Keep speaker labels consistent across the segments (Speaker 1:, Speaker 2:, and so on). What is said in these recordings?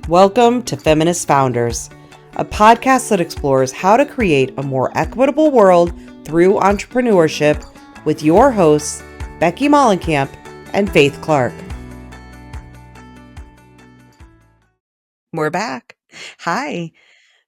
Speaker 1: Welcome to Feminist Founders, a podcast that explores how to create a more equitable world through entrepreneurship with your hosts, Becky Mollenkamp and Faith Clarke. We're back. Hi.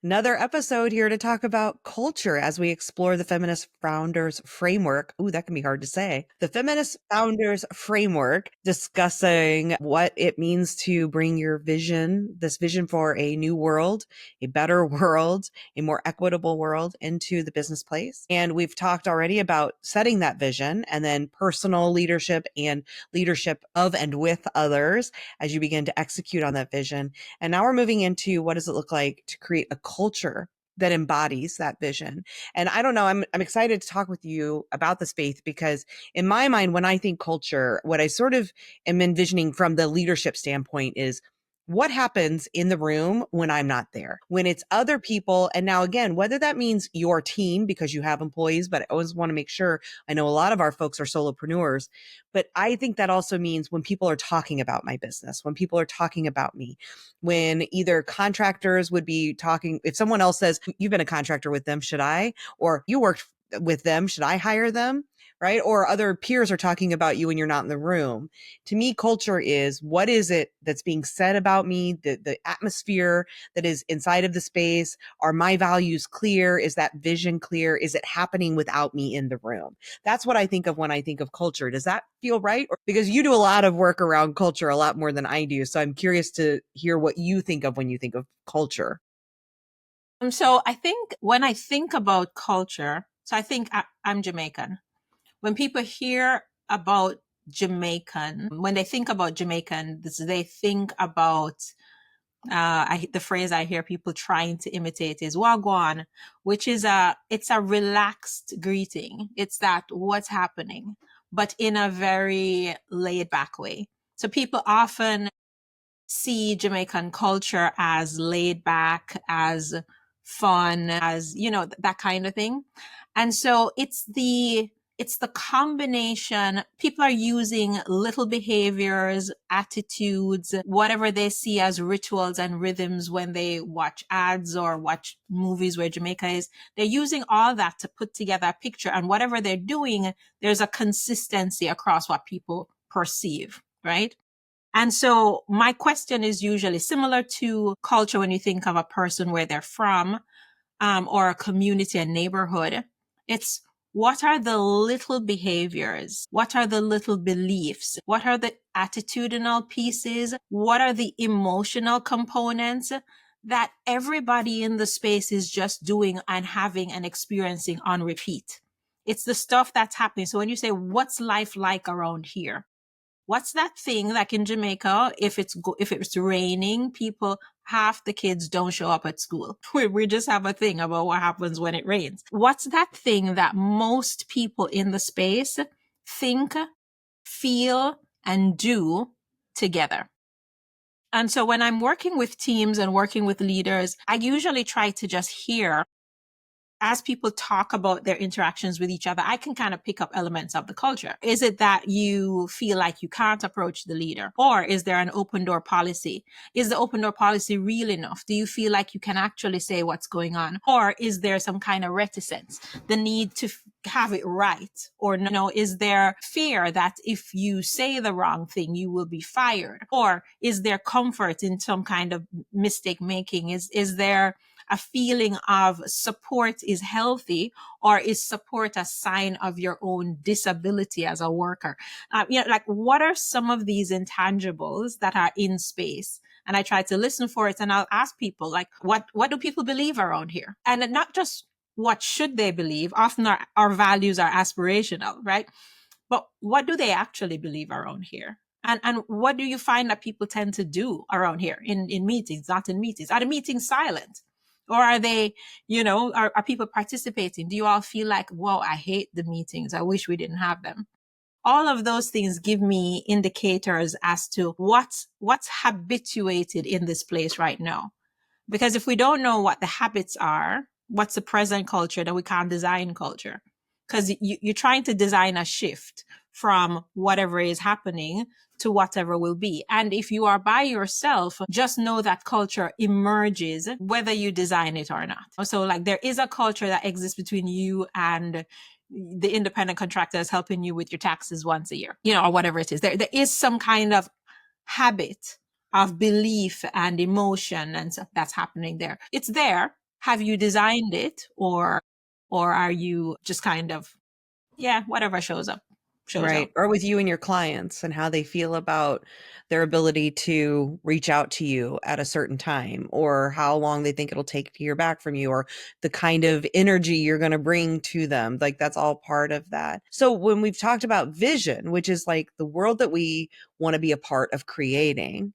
Speaker 1: Another episode here to talk about culture as we explore the Feminist Founders framework. Ooh, that can be hard to say. The Feminist Founders framework, discussing what it means to bring your vision, this vision for a new world, a better world, a more equitable world into the business place. And we've talked already about setting that vision and then personal leadership and leadership of and with others as you begin to execute on that vision. And now we're moving into what does it look like to create a culture that embodies that vision. And I don't know, I'm excited to talk with you about this, Faith, because in my mind, when I think culture, what I sort of am envisioning from the leadership standpoint is what happens in the room when I'm not there, when it's other people. And now again, whether that means your team because you have employees, but I always want to make sure, I know a lot of our folks are solopreneurs, but I think that also means when people are talking about my business, when people are talking about me, when either contractors would be talking, if someone else says, you've been a contractor with them, should I? Or you worked with them, should I hire them? Right? Or other peers are talking about you when you're not in the room. To me, culture is what is it that's being said about me, the atmosphere that is inside of the space. Are my values clear? Is that vision clear? Is it happening without me in the room? That's what I think of when I think of culture. Does that feel right? Or, because you do a lot of work around culture, a lot more than I do. So I'm curious to hear what you think of when you think of culture.
Speaker 2: So I think when I think about culture, so I think I'm Jamaican. When people hear about Jamaican, when they think about Jamaican, they think about the phrase I hear people trying to imitate is wagwan, which is it's a relaxed greeting. It's that what's happening, but in a very laid back way. So people often see Jamaican culture as laid back, as fun, as, that kind of thing. And so it's the combination. People are using little behaviors, attitudes, whatever they see as rituals and rhythms when they watch ads or watch movies where Jamaica is. They're using all that to put together a picture. And whatever they're doing, there's a consistency across what people perceive, right? And so my question is usually similar to culture when you think of a person where they're from, or a community and neighborhood. It's what are the little behaviors? What are the little beliefs? What are the attitudinal pieces? What are the emotional components that everybody in the space is just doing and having and experiencing on repeat? It's the stuff that's happening. So when you say, what's life like around here? What's that thing like in Jamaica? If it's raining, half the kids don't show up at school. We just have a thing about what happens when it rains. What's that thing that most people in the space think, feel, and do together? And so when I'm working with teams and working with leaders, I usually try to just hear, as people talk about their interactions with each other, I can kind of pick up elements of the culture. Is it that you feel like you can't approach the leader? Or is there an open door policy? Is the open door policy real enough? Do you feel like you can actually say what's going on? Or is there some kind of reticence, the need to have it right? Or no, is there fear that if you say the wrong thing, you will be fired? Or is there comfort in some kind of mistake making? Is there a feeling of support is healthy, or is support a sign of your own disability as a worker? Like what are some of these intangibles that are in space? And I try to listen for it, and I'll ask people like, what do people believe around here? And not just what should they believe. Often our values are aspirational, right? But what do they actually believe around here? And what do you find that people tend to do around here in meetings, not in meetings? Are the meetings silent? Or are they, are people participating? Do you all feel like, whoa, I hate the meetings. I wish we didn't have them. All of those things give me indicators as to what's habituated in this place right now. Because if we don't know what the habits are, what's the present culture, then we can't design culture. Because you're trying to design a shift from whatever is happening to whatever will be. And if you are by yourself, just know that culture emerges whether you design it or not. So like there is a culture that exists between you and the independent contractors helping you with your taxes once a year, or whatever it is. There is some kind of habit of belief and emotion and stuff that's happening there. It's there. Have you designed it, or are you just kind of, whatever shows up, shows
Speaker 1: Right.
Speaker 2: up?
Speaker 1: Or with you and your clients and how they feel about their ability to reach out to you at a certain time, or how long they think it'll take to hear back from you, or the kind of energy you're going to bring to them. Like that's all part of that. So when we've talked about vision, which is like the world that we want to be a part of creating,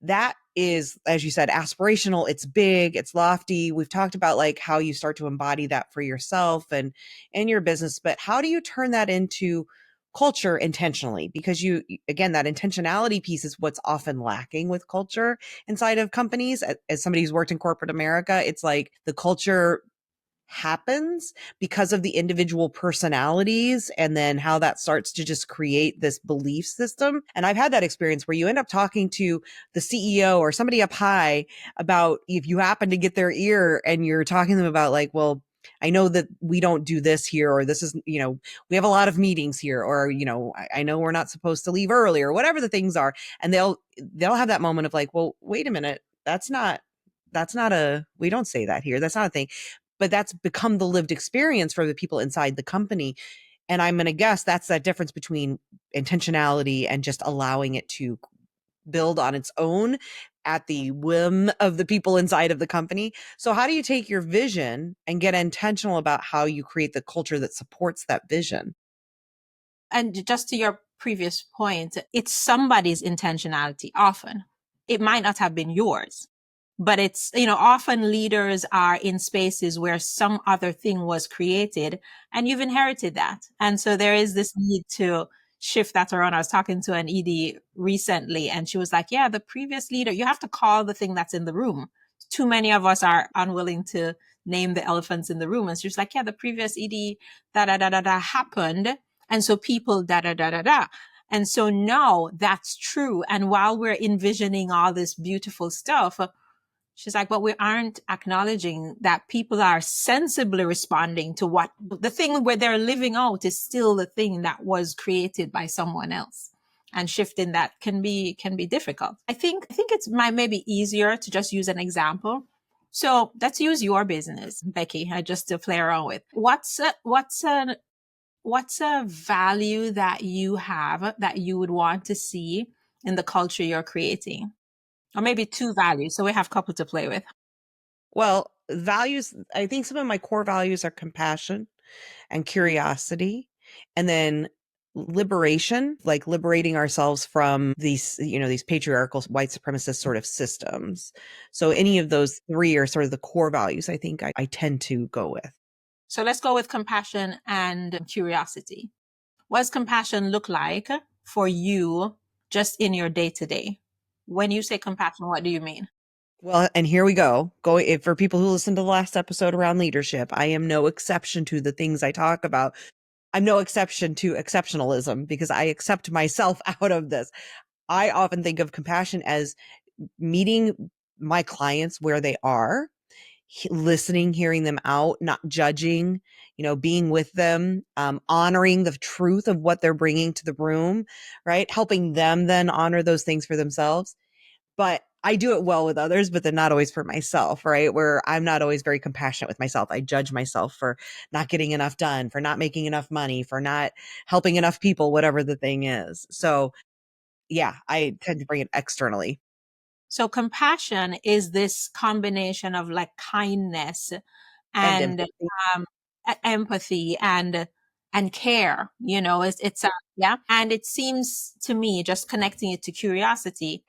Speaker 1: that is, as you said, aspirational. It's big, it's lofty. We've talked about like how you start to embody that for yourself and in your business, but how do you turn that into culture intentionally? Because again, that intentionality piece is what's often lacking with culture inside of companies. As somebody who's worked in corporate America, it's like the culture happens because of the individual personalities and then how that starts to just create this belief system. And I've had that experience where you end up talking to the CEO or somebody up high about, if you happen to get their ear and you're talking to them about like, well, I know that we don't do this here, or this is, we have a lot of meetings here, or, I know we're not supposed to leave early, or whatever the things are. And they'll have that moment of like, well, wait a minute, we don't say that here. That's not a thing. But that's become the lived experience for the people inside the company. And I'm going to guess that's that difference between intentionality and just allowing it to build on its own at the whim of the people inside of the company. So how do you take your vision and get intentional about how you create the culture that supports that vision?
Speaker 2: And just to your previous point, it's somebody's intentionality often. It might not have been yours, but it's, often leaders are in spaces where some other thing was created and you've inherited that. And so there is this need to shift that around. I was talking to an ED recently and she was like, yeah, the previous leader, you have to call the thing that's in the room. Too many of us are unwilling to name the elephants in the room. And she was like, yeah, the previous ED, da da da da da happened. And so people, da da da da da. And so now that's true. And while we're envisioning all this beautiful stuff, she's like, but we aren't acknowledging that people are sensibly responding to what the thing where they're living out is still the thing that was created by someone else. And shifting that can be difficult. I think it's maybe easier to just use an example. So let's use your business, Becky, just to play around with. What's a value that you have that you would want to see in the culture you're creating? Or maybe two values. So we have a couple to play with.
Speaker 1: Well, values, I think some of my core values are compassion and curiosity, and then liberation, like liberating ourselves from these patriarchal white supremacist sort of systems. So any of those three are sort of the core values I think I tend to go with.
Speaker 2: So let's go with compassion and curiosity. What does compassion look like for you just in your day to day? When you say compassion, what do you mean?
Speaker 1: Well, and here we go. For people who listened to the last episode around leadership, I am no exception to the things I talk about. I'm no exception to exceptionalism because I accept myself out of this. I often think of compassion as meeting my clients where they are, listening, hearing them out, not judging, being with them, honoring the truth of what they're bringing to the room, right? Helping them then honor those things for themselves. But I do it well with others, but then not always for myself, right? Where I'm not always very compassionate with myself. I judge myself for not getting enough done, for not making enough money, for not helping enough people, whatever the thing is. So yeah, I tend to bring it externally.
Speaker 2: So compassion is this combination of like kindness
Speaker 1: And
Speaker 2: and
Speaker 1: empathy.
Speaker 2: empathy and care. It's yeah. And it seems to me, just connecting it to curiosity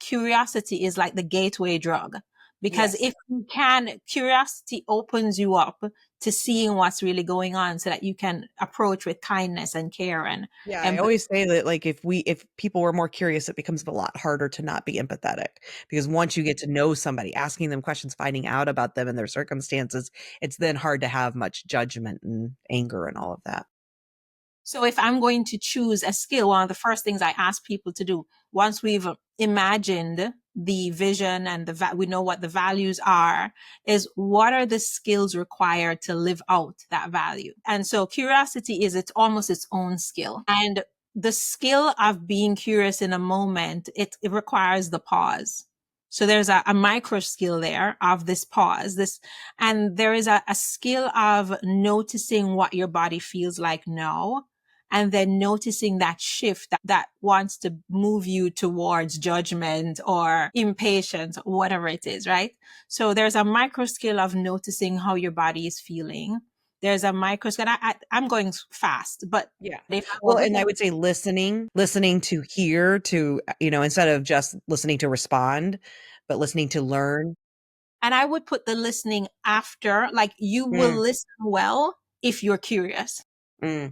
Speaker 2: is like the gateway drug, because
Speaker 1: Yes.
Speaker 2: if you can, curiosity opens you up to seeing what's really going on so that you can approach with kindness and care and
Speaker 1: Yeah, I
Speaker 2: empathy.
Speaker 1: always say that like if people were more curious, it becomes a lot harder to not be empathetic, because once you get to know somebody, asking them questions, finding out about them and their circumstances, it's then hard to have much judgment and anger and all of that.
Speaker 2: So if I'm going to choose a skill, one of the first things I ask people to do once we've imagined the vision and we know what the values are, is what are the skills required to live out that value? And so curiosity is it's almost its own skill. And the skill of being curious in a moment, it requires the pause. So there's a micro skill there of this pause, and there is a skill of noticing what your body feels like now, and then noticing that shift that wants to move you towards judgment or impatience, whatever it is, right? So there's a micro skill of noticing how your body is feeling. There's a micro skill. I'm going fast, but
Speaker 1: Yeah.
Speaker 2: if I'm
Speaker 1: Well,
Speaker 2: over
Speaker 1: and
Speaker 2: here,
Speaker 1: I would say listening to hear, to, instead of just listening to respond, but listening to learn.
Speaker 2: and I would put the listening after, like you will
Speaker 1: Mm,
Speaker 2: listen well if you're curious.
Speaker 1: mm,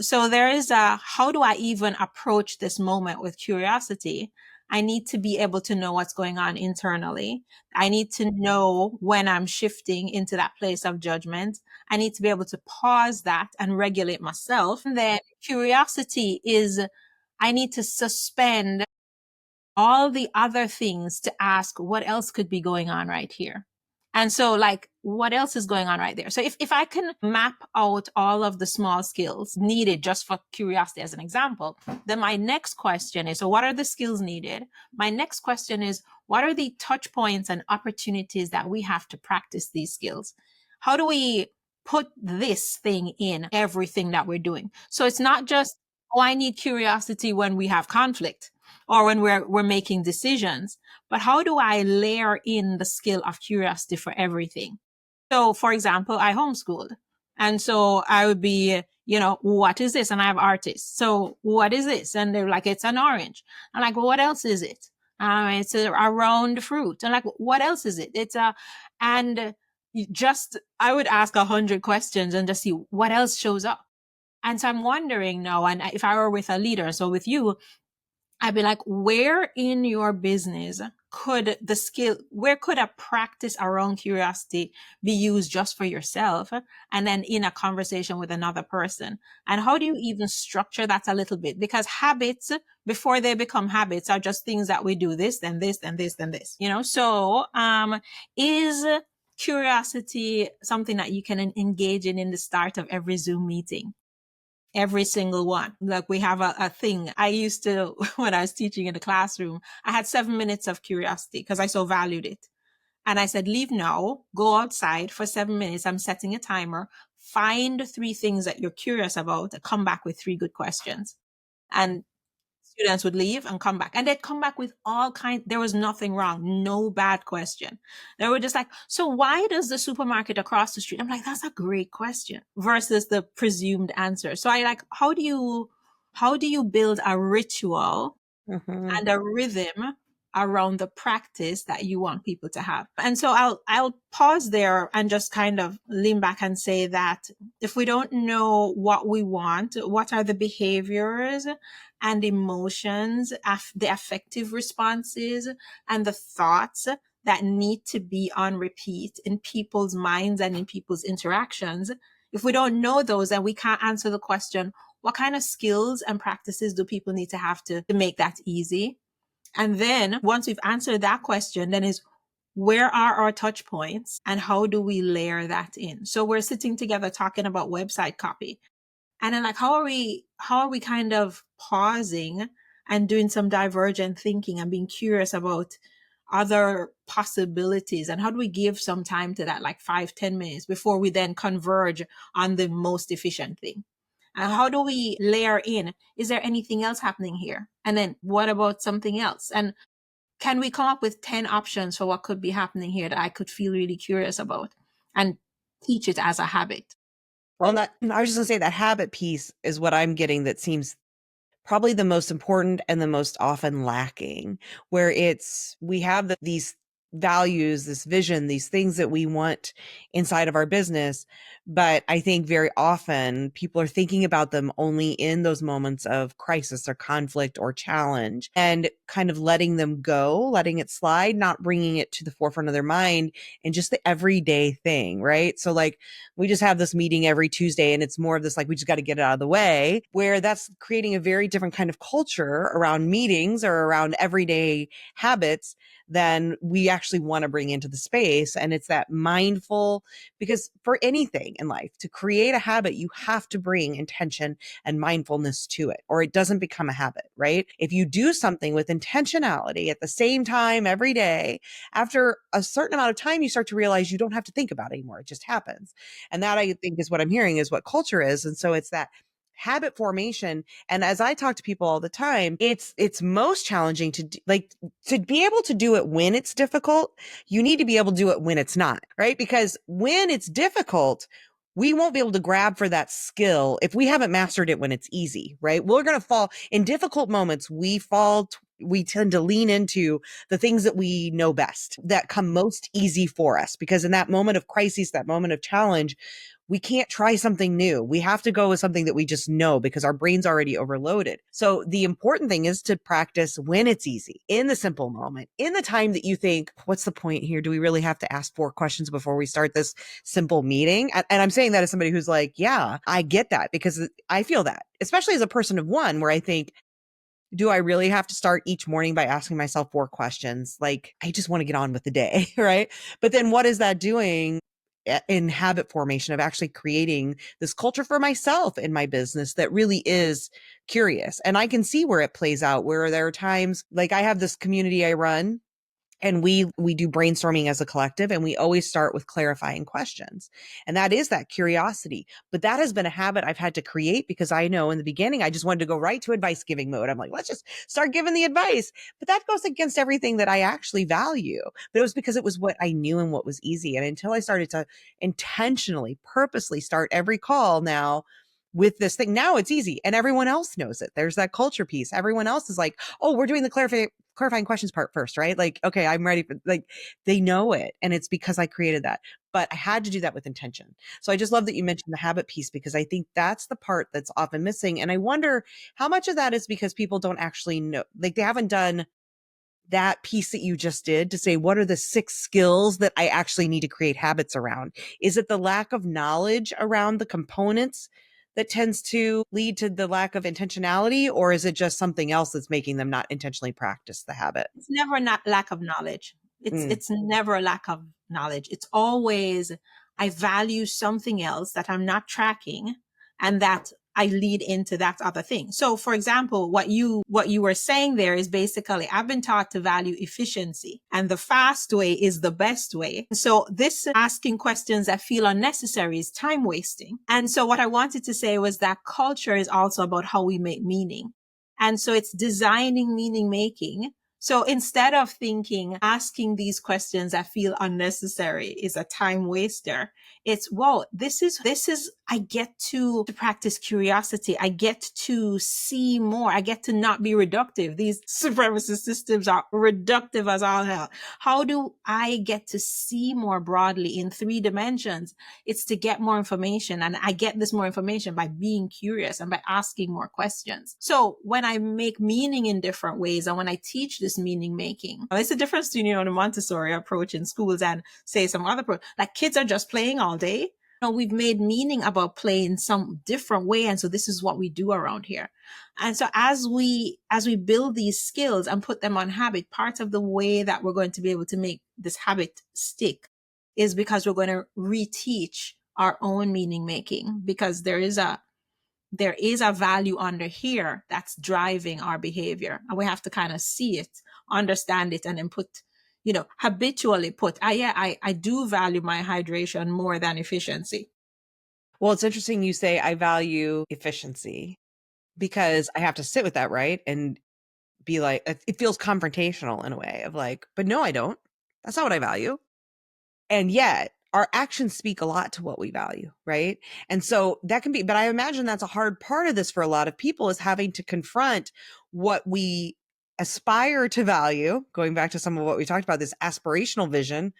Speaker 2: So there is how do I even approach this moment with curiosity? I need to be able to know what's going on internally. I need to know when I'm shifting into that place of judgment. I need to be able to pause that and regulate myself. And then curiosity is I need to suspend all the other things to ask what else could be going on right here. And so, like, what else is going on right there? So, if I can map out all of the small skills needed just for curiosity, as an example, then my next question is, so what are the skills needed? My next question is, what are the touch points and opportunities that we have to practice these skills? How do we put this thing in everything that we're doing? So, it's not just, oh, I need curiosity when we have conflict or when we're making decisions, but how do I layer in the skill of curiosity for everything? So, for example, I homeschooled. And so I would be, what is this? And I have artists. So what is this? And they're like, it's an orange. I'm like, well, what else is it? It's a round fruit. And like, what else is it? And I would ask 100 questions and just see what else shows up. And so I'm wondering now, and if I were with a leader, so with you, I'd be like, where in your business where could a practice around curiosity be used just for yourself and then in a conversation with another person? And how do you even structure that a little bit? Because habits, before they become habits, are just things that we do this, then this, then this, then this, So, is curiosity something that you can engage in the start of every Zoom meeting? Every single one. Like we have a thing. I used to, when I was teaching in the classroom, I had 7 minutes of curiosity because I so valued it. And I said, leave now, go outside for 7 minutes. I'm setting a timer. Find 3 things that you're curious about. Come back with 3 good questions. And students would leave and come back, and they'd come back with all kinds. There was nothing wrong, no bad question. They were just like, so why does the supermarket across the street? I'm like, that's a great question versus the presumed answer. So I like, how do you build a ritual
Speaker 1: mhm.
Speaker 2: and a rhythm around the practice that you want people to have? And so I'll pause there and just kind of lean back and say that if we don't know what we want, what are the behaviors and emotions, the affective responses and the thoughts that need to be on repeat in people's minds and in people's interactions, if we don't know those, then we can't answer the question, what kind of skills and practices do people need to have to make that easy? And then once we've answered that question, then is where are our touch points and how do we layer that in? So we're sitting together talking about website copy. And then like how are we kind of pausing and doing some divergent thinking and being curious about other possibilities, and how do we give some time to that, like 5-10 minutes before we then converge on the most efficient thing? And how do we layer in, is there anything else happening here? And then what about something else? And can we come up with 10 options for what could be happening here that I could feel really curious about and teach it as a habit?
Speaker 1: Well, I was just gonna say that habit piece is what I'm getting that seems probably the most important and the most often lacking, where we have these values, this vision, these things that we want inside of our business. But I think very often people are thinking about them only in those moments of crisis or conflict or challenge, and kind of letting them go, letting it slide, not bringing it to the forefront of their mind and just the everyday thing, right? So like we just have this meeting every Tuesday and it's more of this, like, we just got to get it out of the way, where that's creating a very different kind of culture around meetings or around everyday habits than we actually want to bring into the space. And it's that mindful, because for anything in life, to create a habit, you have to bring intention and mindfulness to it, or it doesn't become a habit, right? If you do something with intentionality at the same time every day, after a certain amount of time, you start to realize you don't have to think about it anymore. It just happens. And that, I think, is what I'm hearing is what culture is. And so it's that habit formation. And as I talk to people all the time, it's most challenging to like to be able to do it when it's difficult. You need to be able to do it when it's not, right? Because when it's difficult, we won't be able to grab for that skill if we haven't mastered it when it's easy, right? We're going to fall in difficult moments. We tend to lean into the things that we know best, that come most easy for us, because in that moment of crisis, that moment of challenge, we can't try something new. We have to go with something that we just know because our brain's already overloaded. So the important thing is to practice when it's easy, in the simple moment, in the time that you think, what's the point here? Do we really have to ask 4 questions before we start this simple meeting? And I'm saying that as somebody who's like, yeah, I get that, because I feel that, especially as a person of one, where I think, do I really have to start each morning by asking myself 4 questions? Like, I just want to get on with the day, right? But then what is that doing in habit formation of actually creating this culture for myself in my business that really is curious? And I can see where it plays out, where there are times, like I have this community I run, and we do brainstorming as a collective, and we always start with clarifying questions. And that is that curiosity. But that has been a habit I've had to create, because I know in the beginning I just wanted to go right to advice giving mode. I'm like, let's just start giving the advice. But that goes against everything that I actually value. But it was because it was what I knew and what was easy. And until I started to intentionally, purposely start every call now with this thing, now it's easy and everyone else knows it. There's that culture piece. Everyone else is like, oh, we're doing the clarifying questions part first, right? Like, okay, I'm ready for, like, they know it. And it's because I created that, but I had to do that with intention. So I just love that you mentioned the habit piece, because I think that's the part that's often missing. And I wonder how much of that is because people don't actually know, like they haven't done that piece that you just did to say, what are the 6 skills that I actually need to create habits around? Is it the lack of knowledge around the components that tends to lead to the lack of intentionality? Or is it just something else that's making them not intentionally practice the habit?
Speaker 2: It's never not lack of knowledge.
Speaker 1: Mm.
Speaker 2: It's never a lack of knowledge. It's always I value something else that I'm not tracking, and that I lead into that other thing. So for example, what you were saying there is basically I've been taught to value efficiency, and the fast way is the best way. So this asking questions that feel unnecessary is time wasting. And so what I wanted to say was that culture is also about how we make meaning. And so it's designing meaning making. So instead of thinking asking these questions that feel unnecessary is a time waster, it's, whoa, this is, I get to practice curiosity. I get to see more. I get to not be reductive. These supremacist systems are reductive as all hell. How do I get to see more broadly in 3 dimensions? It's to get more information. And I get this more information by being curious and by asking more questions. So when I make meaning in different ways, and when I teach this meaning making, it's a difference between, the Montessori approach in schools and say some other approach. Like kids are just playing all day. We've made meaning about play in some different way. And so this is what we do around here. And so as we build these skills and put them on habit, part of the way that we're going to be able to make this habit stick is because we're going to reteach our own meaning making, because there is a value under here that's driving our behavior. And we have to kind of see it, understand it, and then put, habitually put, I do value my hydration more than efficiency.
Speaker 1: Well, it's interesting you say I value efficiency, because I have to sit with that, right? And be like, it feels confrontational in a way of like, but no, I don't. That's not what I value. And yet our actions speak a lot to what we value, right? And so that can be, but I imagine that's a hard part of this for a lot of people, is having to confront what we aspire to value, going back to some of what we talked about, this aspirational vision,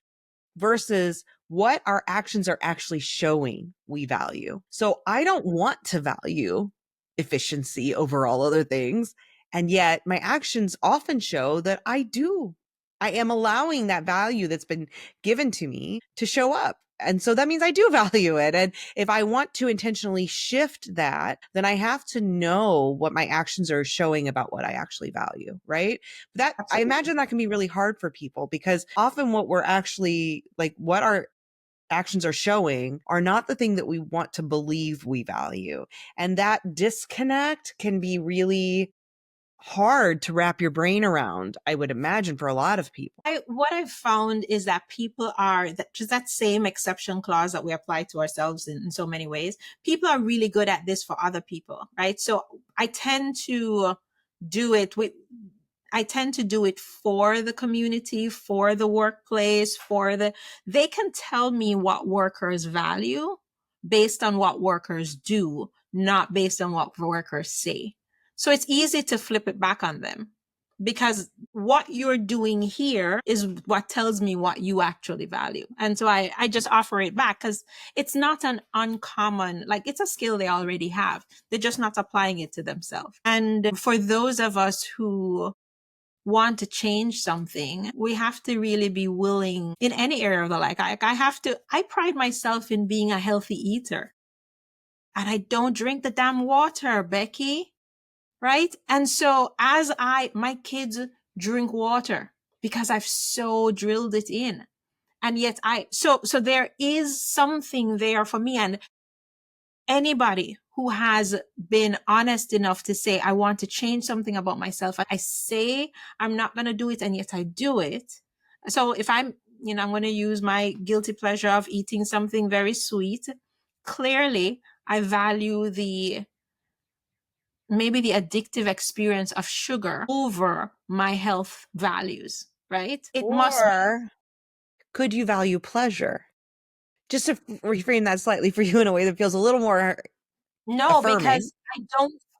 Speaker 1: versus what our actions are actually showing we value. So I don't want to value efficiency over all other things. And yet my actions often show that I do. I am allowing that value that's been given to me to show up. And so that means I do value it. And if I want to intentionally shift that, then I have to know what my actions are showing about what I actually value, right? That I
Speaker 2: Absolutely.
Speaker 1: imagine that can be really hard for people because often what we're actually like, what our actions are showing are not the thing that we want to believe we value. And that disconnect can be really hard to wrap your brain around, I would imagine, for a lot of people.
Speaker 2: What I've found is that people are just that same exception clause that we apply to ourselves in so many ways. People are really good at this for other people, right? So I tend to do it with. I tend to do it for the community, for the workplace, they can tell me what workers value based on what workers do, not based on what workers say. So it's easy to flip it back on them because what you're doing here is what tells me what you actually value. And so I just offer it back because it's not an uncommon, like it's a skill they already have. They're just not applying it to themselves. And for those of us who want to change something, we have to really be willing in any area of the life. I pride myself in being a healthy eater and I don't drink the damn water, Becky. Right. And so my kids drink water because I've so drilled it in. And yet so there is something there for me. And anybody who has been honest enough to say, I want to change something about myself, I say I'm not going to do it, and yet I do it. So if I'm going to use my guilty pleasure of eating something very sweet, clearly I value maybe the addictive experience of sugar over my health values, right? It must be.
Speaker 1: Or could you value pleasure? Just to reframe that slightly for you in a way that feels a little more
Speaker 2: No,
Speaker 1: affirming.
Speaker 2: because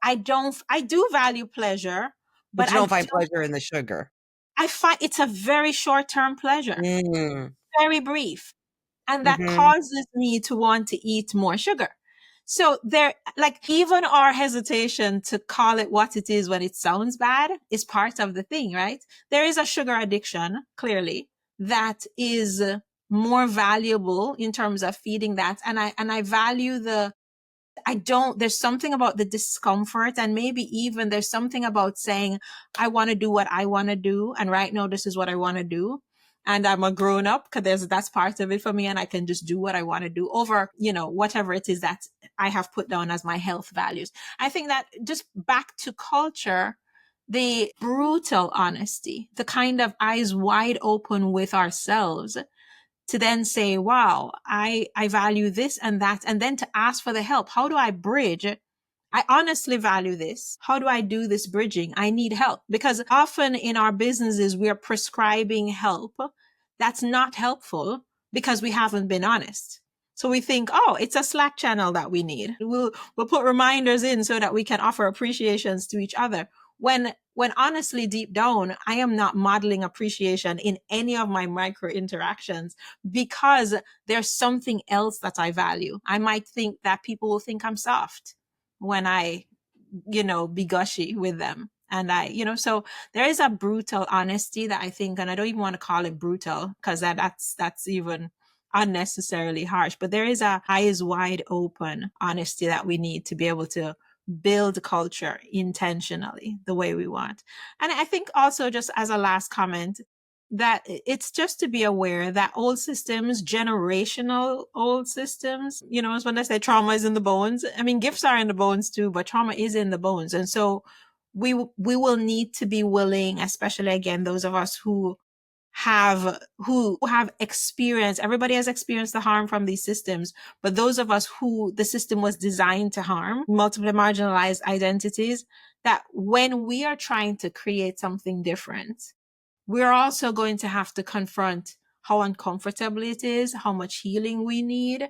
Speaker 2: I do value pleasure,
Speaker 1: But
Speaker 2: but
Speaker 1: you don't find pleasure in the sugar.
Speaker 2: I find it's a very short-term pleasure,
Speaker 1: Mm.
Speaker 2: very brief. And that
Speaker 1: Mhm.
Speaker 2: causes me to want to eat more sugar. So like even our hesitation to call it what it is when it sounds bad is part of the thing, right? There is a sugar addiction, clearly, that is more valuable in terms of feeding that. And I value there's something about the discomfort, and maybe even there's something about saying, I want to do what I want to do. And right now, this is what I want to do. And I'm a grown up because that's part of it for me. And I can just do what I want to do over, whatever it is that I have put down as my health values. I think that just back to culture, the brutal honesty, the kind of eyes wide open with ourselves to then say, wow, I value this and that, and then to ask for the help. How do I bridge? I honestly value this. How do I do this bridging? I need help, because often in our businesses, we are prescribing help that's not helpful because we haven't been honest. So we think, oh, it's a Slack channel that we need. We'll put reminders in so that we can offer appreciations to each other. When honestly, deep down, I am not modeling appreciation in any of my micro interactions because there's something else that I value. I might think that people will think I'm soft when I, be gushy with them. And so there is a brutal honesty that I think, and I don't even want to call it brutal because that's even unnecessarily harsh, but there is a eyes wide open honesty that we need to be able to build culture intentionally the way we want. And I think also, just as a last comment, that it's just to be aware that old systems, generational old systems, is when I say trauma is in the bones. I mean, gifts are in the bones too, but trauma is in the bones. And so we will need to be willing, especially again, those of us who have experienced, everybody has experienced the harm from these systems, but those of us who the system was designed to harm, multiple marginalized identities, that when we are trying to create something different, we're also going to have to confront how uncomfortable it is, how much healing we need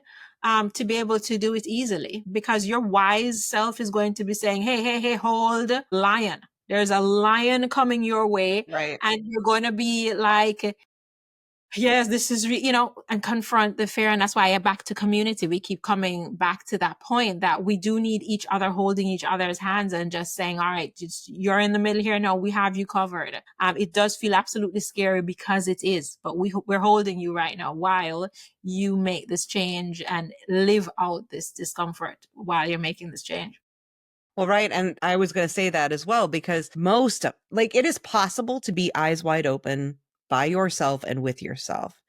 Speaker 2: to be able to do it easily. Because your wise self is going to be saying, hey, hey, hey, hold, lion. There's a lion coming your way,
Speaker 1: Right.
Speaker 2: and you're going to be like, yes, this is, and confront the fear. And that's why back to community, we keep coming back to that point that we do need each other holding each other's hands and just saying, all right, just, you're in the middle here. No, we have you covered. It does feel absolutely scary because it is, but we're holding you right now while you make this change and live out this discomfort while you're making this change.
Speaker 1: Well, right. And I was going to say that as well, because it is possible to be eyes wide open by yourself and with yourself.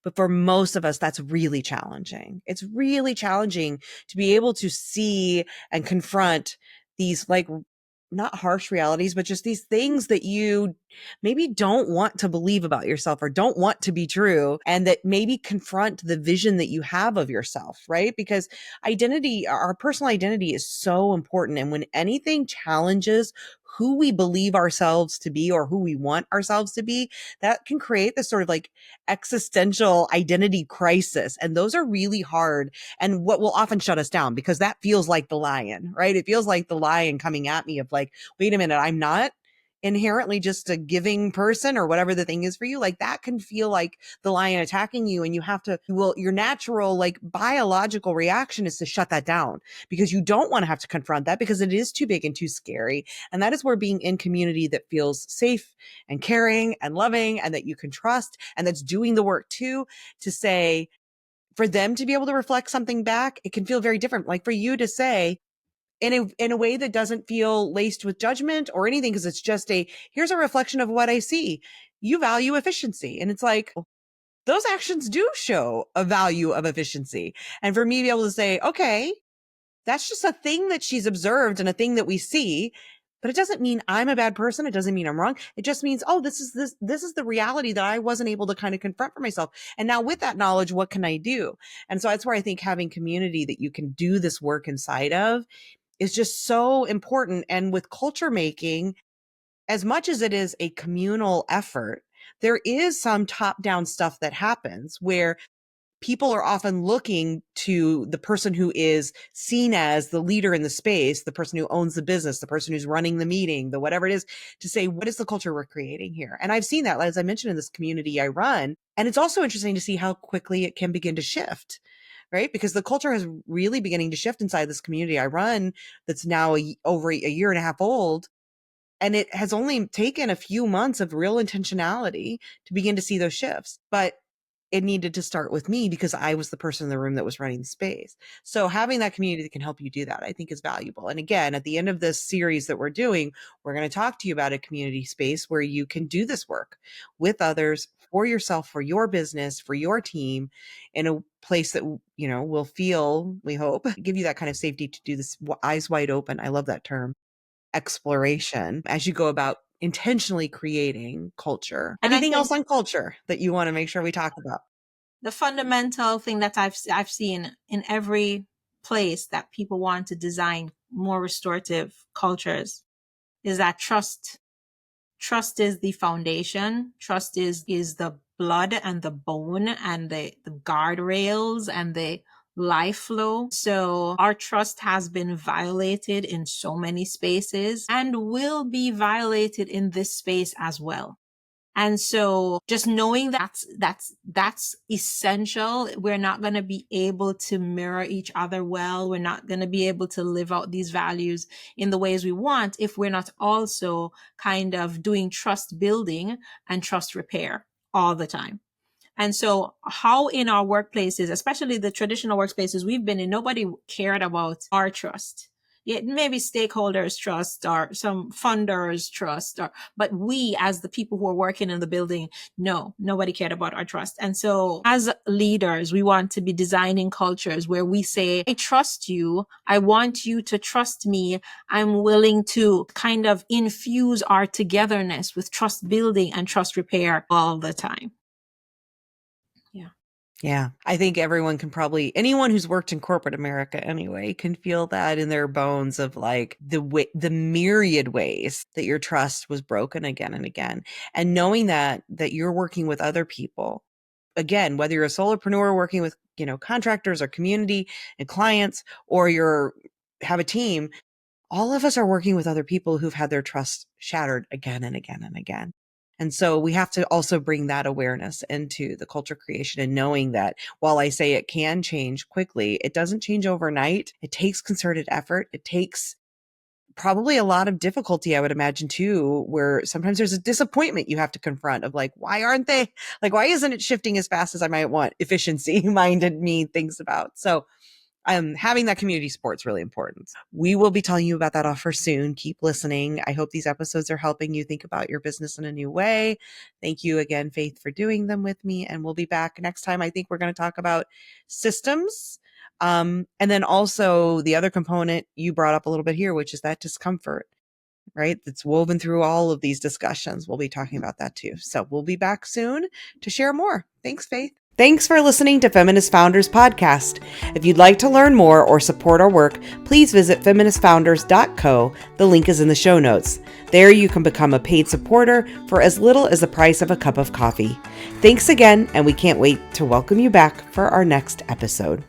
Speaker 1: But for most of us, that's really challenging. It's really challenging to be able to see and confront these, like, not harsh realities, but just these things that you maybe don't want to believe about yourself or don't want to be true, and that maybe confront the vision that you have of yourself, right? Because our personal identity is so important. And when anything challenges who we believe ourselves to be or who we want ourselves to be, that can create this sort of like existential identity crisis. And those are really hard, and what will often shut us down, because that feels like the lion, right? It feels like the lion coming at me of like, wait a minute, I'm not inherently just a giving person or whatever the thing is for you. Like, that can feel like the lion attacking you, and you have to, your natural, like, biological reaction is to shut that down, because you don't want to have to confront that, because it is too big and too scary. And that is where being in community that feels safe and caring and loving and that you can trust and that's doing the work too, to say, for them to be able to reflect something back, it can feel very different. Like for you to say, in a way that doesn't feel laced with judgment or anything, because it's just here's a reflection of what I see. You value efficiency. And it's like, those actions do show a value of efficiency. And for me to be able to say, okay, that's just a thing that she's observed and a thing that we see, but it doesn't mean I'm a bad person. It doesn't mean I'm wrong. It just means, oh, this is the reality that I wasn't able to kind of confront for myself. And now with that knowledge, what can I do? And so that's where I think having community that you can do this work inside of is just so important. And with culture making, as much as it is a communal effort, there is some top down stuff that happens where people are often looking to the person who is seen as the leader in the space, the person who owns the business, the person who's running the meeting, the whatever it is, to say, what is the culture we're creating here? And I've seen that, as I mentioned, in this community I run. And it's also interesting to see how quickly it can begin to shift, right? Because the culture is really beginning to shift inside this community I run, that's now over a year and a half old. And it has only taken a few months of real intentionality to begin to see those shifts. But it needed to start with me, because I was the person in the room that was running the space. So having that community that can help you do that, I think, is valuable. And again, at the end of this series that we're doing, we're going to talk to you about a community space where you can do this work with others, for yourself, for your business, for your team, in a place that, will feel, we hope, give you that kind of safety to do this eyes wide open. I love that term, exploration, as you go about intentionally creating culture.
Speaker 2: And I
Speaker 1: Anything else
Speaker 2: think
Speaker 1: on culture that you want to make sure we talk about?
Speaker 2: the fundamental thing that I've seen in every place that people want to design more restorative cultures is that trust is the foundation. Trust is the blood and the bone and the guardrails and the life flow. So our trust has been violated in so many spaces and will be violated in this space as well. And so just knowing that's essential. We're not going to be able to mirror each other well. We're not going to be able to live out these values in the ways we want if we're not also kind of doing trust building and trust repair all the time. And so how in our workplaces, especially the traditional workplaces we've been in, nobody cared about our trust. Yeah, maybe stakeholders trust or some funders trust, but we as the people who are working in the building, no, nobody cared about our trust. And so as leaders, we want to be designing cultures where we say, I trust you. I want you to trust me. I'm willing to kind of infuse our togetherness with trust building and trust repair all the time. Yeah.
Speaker 1: Yeah. I think anyone who's worked in corporate America anyway, can feel that in their bones of like the myriad ways that your trust was broken again and again. And knowing that you're working with other people, again, whether you're a solopreneur working with, contractors or community and clients, or have a team, all of us are working with other people who've had their trust shattered again and again and again. And so we have to also bring that awareness into the culture creation and knowing that while I say it can change quickly, it doesn't change overnight. It takes concerted effort. It takes probably a lot of difficulty, I would imagine too, where sometimes there's a disappointment you have to confront of like, why aren't they like, why isn't it shifting as fast as I might want? Efficiency minded me thinks about. So having that community support is really important. We will be telling you about that offer soon. Keep listening. I hope these episodes are helping you think about your business in a new way. Thank you again, Faith, for doing them with me. And we'll be back next time. I think we're going to talk about systems. And then also the other component you brought up a little bit here, which is that discomfort, right? That's woven through all of these discussions. We'll be talking about that too. So we'll be back soon to share more. Thanks, Faith. Thanks for listening to Feminist Founders Podcast. If you'd like to learn more or support our work, please visit feministfounders.co. The link is in the show notes. There you can become a paid supporter for as little as the price of a cup of coffee. Thanks again, and we can't wait to welcome you back for our next episode.